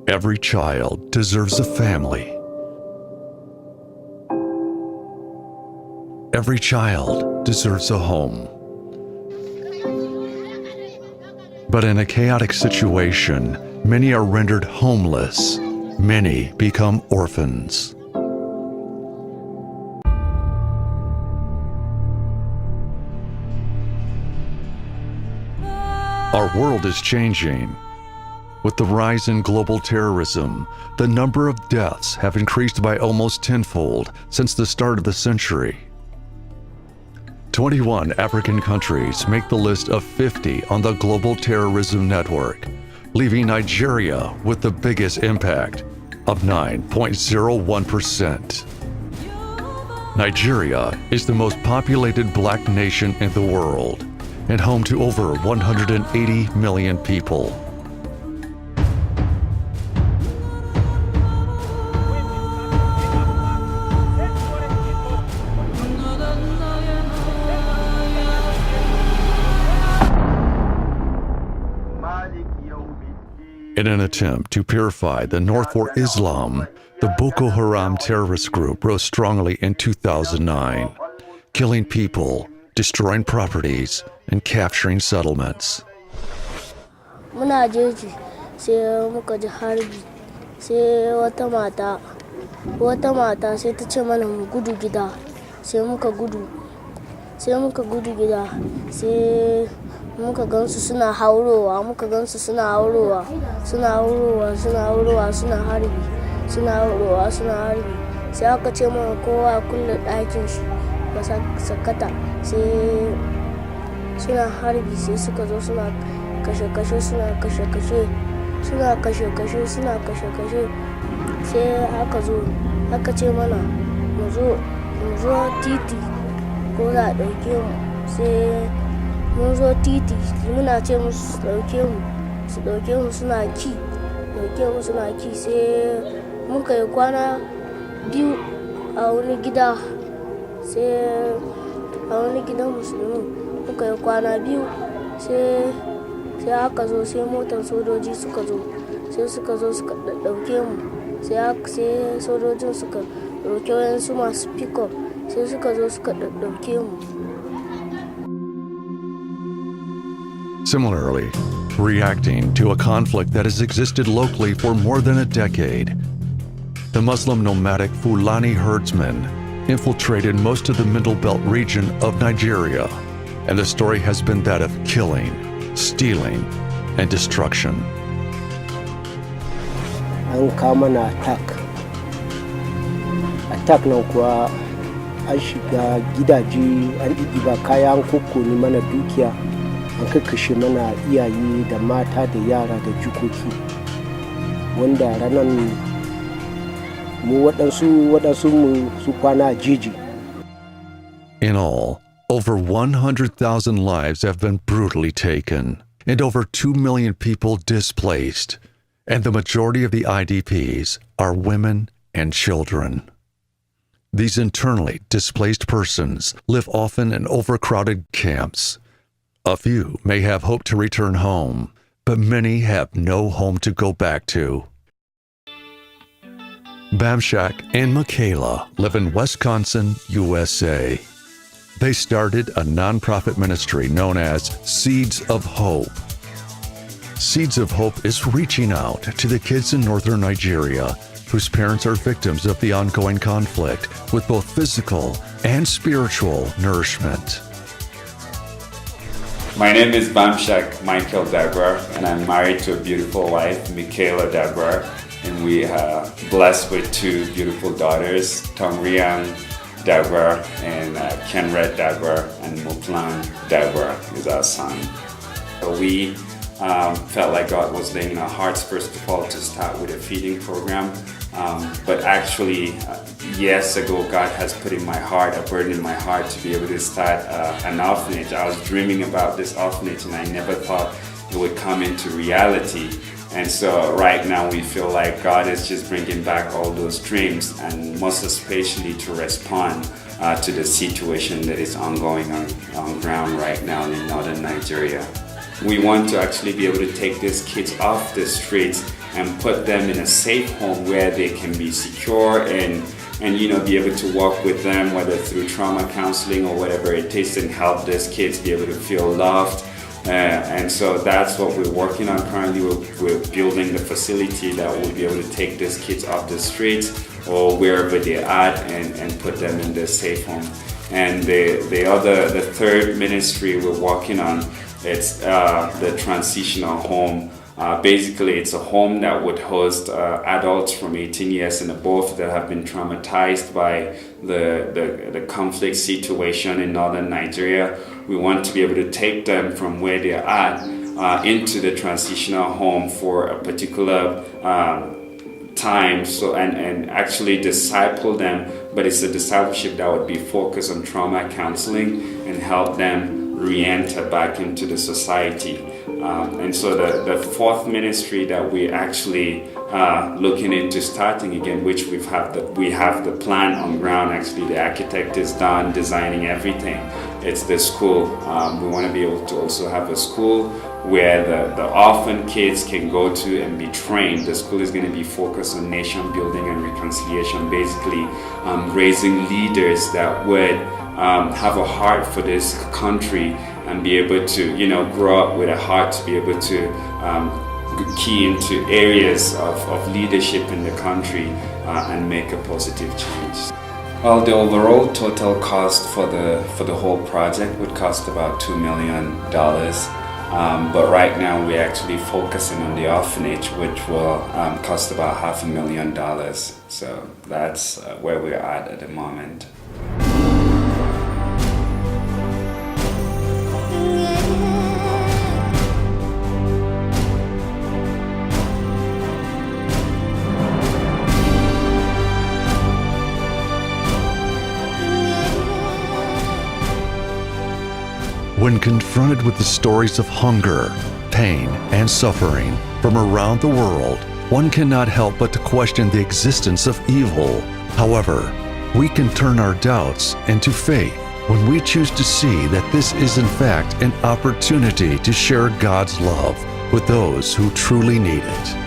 Every child deserves a family. Every child deserves a home. But in a chaotic situation, many are rendered homeless. Many become orphans. Our world is changing. With the rise in global terrorism, the number of deaths have increased by almost tenfold since the start of the century. 21 African countries make the list of 50 on the global terrorism network, leaving Nigeria with the biggest impact of 9.01%. Nigeria is the most populated black nation in the world and home to over 180 million people. In an attempt to purify the North for Islam, the Boko Haram terrorist group rose strongly in 2009, killing people, destroying properties, and capturing settlements. Muna jeji sai muka ji harbi sai wata mata sai ta ce mana mu gudu gida sai muka gudu gida sai muka gansu suna haurowa suna harbi sai aka ce mana kowa kulle ɗakin shi ba sakata sai suna harbi sai suka zo suna kashe-kashe sai aka ce mana mu zo titi ko za a ɗauke mu sai mun zo titi muna ce musu su ɗauke mu suna ki sai muka yi kwana biyu a wani gida sai a wani gidan musulmi muka yi kwana biyu sai aka zo sai motar sojoji suka zo suka ɗauke mu sai sojojin suka ɗauke wayansu masu pick-up sai suka zo suka ɗauke mu. Similarly, reacting to a conflict that has existed locally for more than a decade, the Muslim nomadic Fulani herdsmen infiltrated most of the Middle Belt region of Nigeria, and the story has been that of killing, stealing, and destruction. An kawo mana attack nan kuwa an shiga gidaje an ɗiɗɗiba kaya an kokkone mana dukiya an kakkashe mana iyaye da mata da yara da jikoki wanda ranar mu waɗansu mu su kwana jeji. In all, over 100,000 lives have been brutally taken and over 2 million people displaced, and the majority of the IDPs are women and children. These internally displaced persons live often in overcrowded camps. A few may have hope to return home, but many have no home to go back to. Bamshak and Michaela live in Wisconsin, USA. They started a nonprofit ministry known as Seeds of Hope. Seeds of Hope is reaching out to the kids in northern Nigeria whose parents are victims of the ongoing conflict with both physical and spiritual nourishment. My name is Bamshak Michael Dagbar, and I'm married to a beautiful wife, Michaela Dagbar, and we are blessed with two beautiful daughters, Tongrian Dagbar and Kenred Dagbar, and Muplan Dagbar is our son. So we felt like God was laying in our hearts, first of all, to start with a feeding program. But actually, years ago, God has put in my heart, a burden in my heart to be able to start an orphanage. I was dreaming about this orphanage and I never thought it would come into reality. And so right now we feel like God is just bringing back all those dreams, and most especially to respond to the situation that is ongoing on ground right now in northern Nigeria. We want to actually be able to take these kids off the streets and put them in a safe home where they can be secure and be able to work with them, whether through trauma counseling or whatever it takes, and help these kids be able to feel loved. And so that's what we're working on currently. We're building the facility that will be able to take these kids off the streets or wherever they're at and put them in their safe home. And the third ministry we're working on, it's the transitional home. Basically, it's a home that would host adults from 18 years and above that have been traumatized by the conflict situation in northern Nigeria. We want to be able to take them from where they're at into the transitional home for a particular time, and actually disciple them, but it's a discipleship that would be focused on trauma counseling and help them re-enter back into the society. And so the fourth ministry that we're actually looking into starting again, which we have the plan on ground. Actually, the architect is done designing everything. It's the school. We want to be able to also have a school where the orphan kids can go to and be trained. The school is going to be focused on nation building and reconciliation, basically raising leaders that would have a heart for this country and be able to, grow up with a heart to be able to key into areas of leadership in the country and make a positive change. Well, the overall total cost for the whole project would cost about $2 million. But right now we're actually focusing on the orphanage, which will cost about $500,000. So that's where we're at the moment. When confronted with the stories of hunger, pain, and suffering from around the world, one cannot help but to question the existence of evil. However, we can turn our doubts into faith when we choose to see that this is in fact an opportunity to share God's love with those who truly need it.